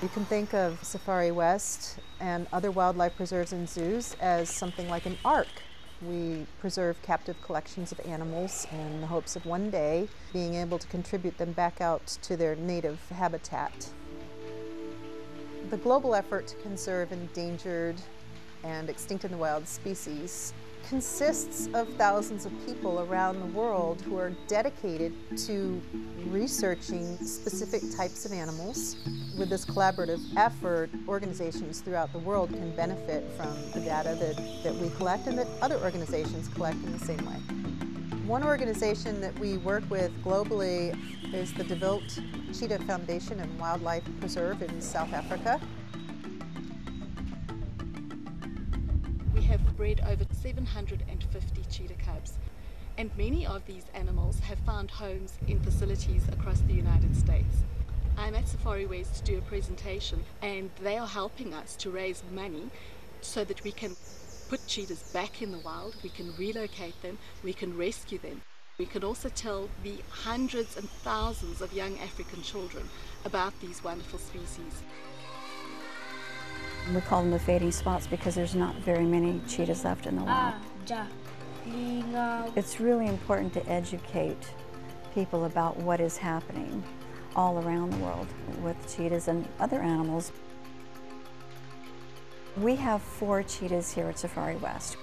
You can think of Safari West and other wildlife preserves and zoos as something like an ark. We preserve captive collections of animals in the hopes of one day being able to contribute them back out to their native habitat. The global effort to conserve endangered and extinct in the wild species consists of thousands of people around the world who are dedicated to researching specific types of animals. With this collaborative effort, organizations throughout the world can benefit from the data that we collect and that other organizations collect in the same way. One organization that we work with globally is the De Wilt Cheetah Foundation and Wildlife Preserve in South Africa. We have bred over 750 cheetah cubs, and many of these animals have found homes in facilities across the United States. I'm at Safari West to do a presentation, and they are helping us to raise money so that we can put cheetahs back in the wild, we can relocate them, we can rescue them. We can also tell the hundreds and thousands of young African children about these wonderful species. We call them the fading spots because there's not very many cheetahs left in the wild. It's really important to educate people about what is happening all around the world with cheetahs and other animals. We have 4 cheetahs here at Safari West.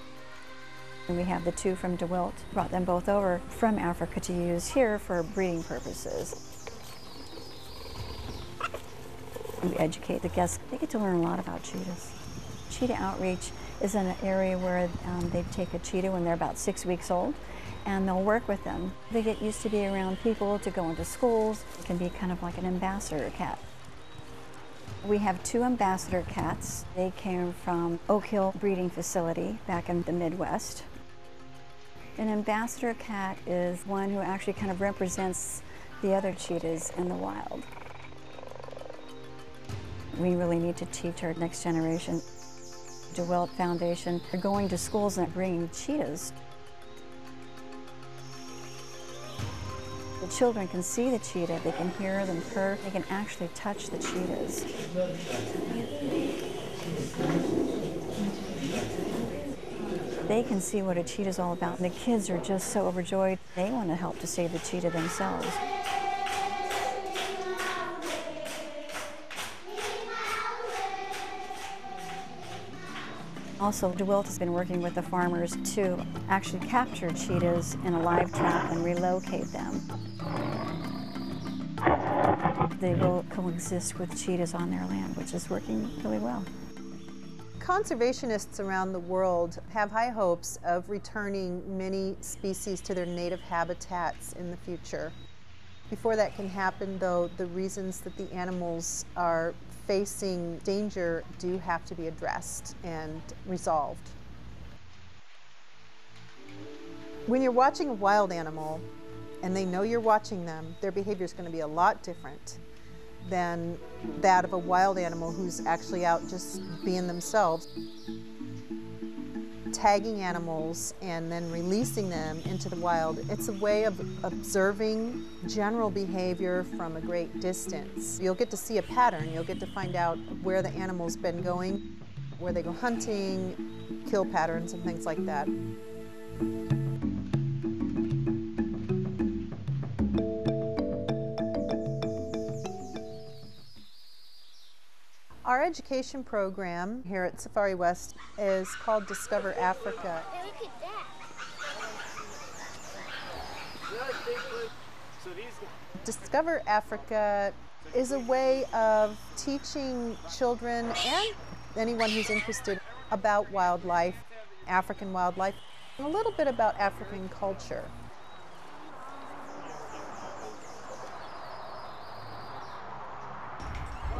And we have the 2 from De Wilt. Brought them both over from Africa to use here for breeding purposes. We educate the guests. They get to learn a lot about cheetahs. Cheetah outreach is an area where they take a cheetah when they're about 6 weeks old, and they'll work with them. They get used to be around people, to go into schools. It can be kind of like an ambassador cat. We have 2 ambassador cats. They came from Oak Hill Breeding Facility back in the Midwest. An ambassador cat is one who actually kind of represents the other cheetahs in the wild. We really need to teach our next generation. De Wilt Foundation are going to schools and bringing cheetahs. The children can see the cheetah, they can hear them purr, they can actually touch the cheetahs. They can see what a cheetah is all about, and the kids are just so overjoyed. They want to help to save the cheetah themselves. Also, De Wilt has been working with the farmers to actually capture cheetahs in a live trap and relocate them. They will coexist with cheetahs on their land, which is working really well. Conservationists around the world have high hopes of returning many species to their native habitats in the future. Before that can happen, though, the reasons that the animals are facing danger do have to be addressed and resolved. When you're watching a wild animal and they know you're watching them, their behavior is going to be a lot different than that of a wild animal who's actually out just being themselves. Tagging animals and then releasing them into the wild, it's a way of observing general behavior from a great distance. You'll get to see a pattern. You'll get to find out where the animal's been going, where they go hunting, kill patterns and things like that. Our education program here at Safari West is called Discover Africa. Look at that. Discover Africa is a way of teaching children and anyone who's interested about wildlife, African wildlife, and a little bit about African culture.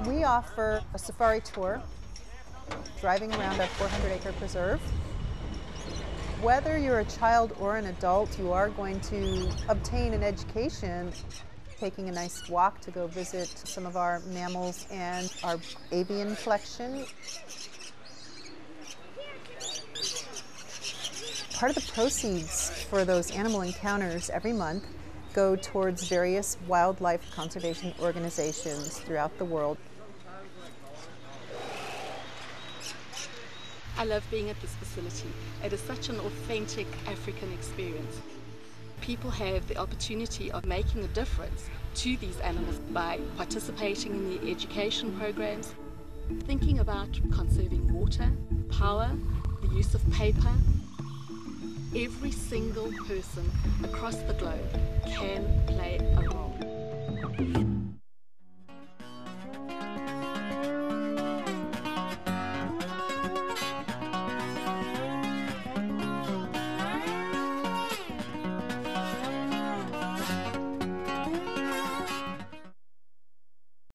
We offer a safari tour, driving around our 400-acre preserve. Whether you're a child or an adult, you are going to obtain an education, taking a nice walk to go visit some of our mammals and our avian collection. Part of the proceeds for those animal encounters every month go towards various wildlife conservation organizations throughout the world. I love being at this facility. It is such an authentic African experience. People have the opportunity of making a difference to these animals by participating in the education programs, thinking about conserving water, power, the use of paper. Every single person across the globe can play a role.